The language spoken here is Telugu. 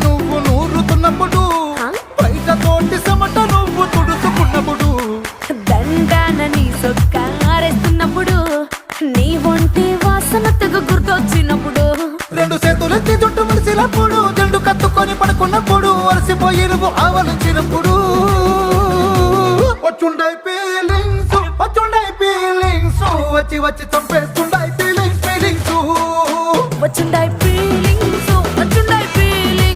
నువ్వు నూరుతున్నప్పుడు బయట తోటి సమట నువ్వు తుడుచుకున్నప్పుడు దండాన నీ సొక్కారేస్తున్నప్పుడు నీ ఒంటి వాసన తెగ గుర్తొచ్చినప్పుడు రెండు చేతులెత్తి జుట్టు ములిసినప్పుడు జెండు కత్తుకొని పడుకున్నప్పుడు అలసిపోయి నువ్వు ఆవలించినప్పుడు వచ్చుండై ఫీలింగ్స్ వచ్చి వచ్చి చంపేస్తుండ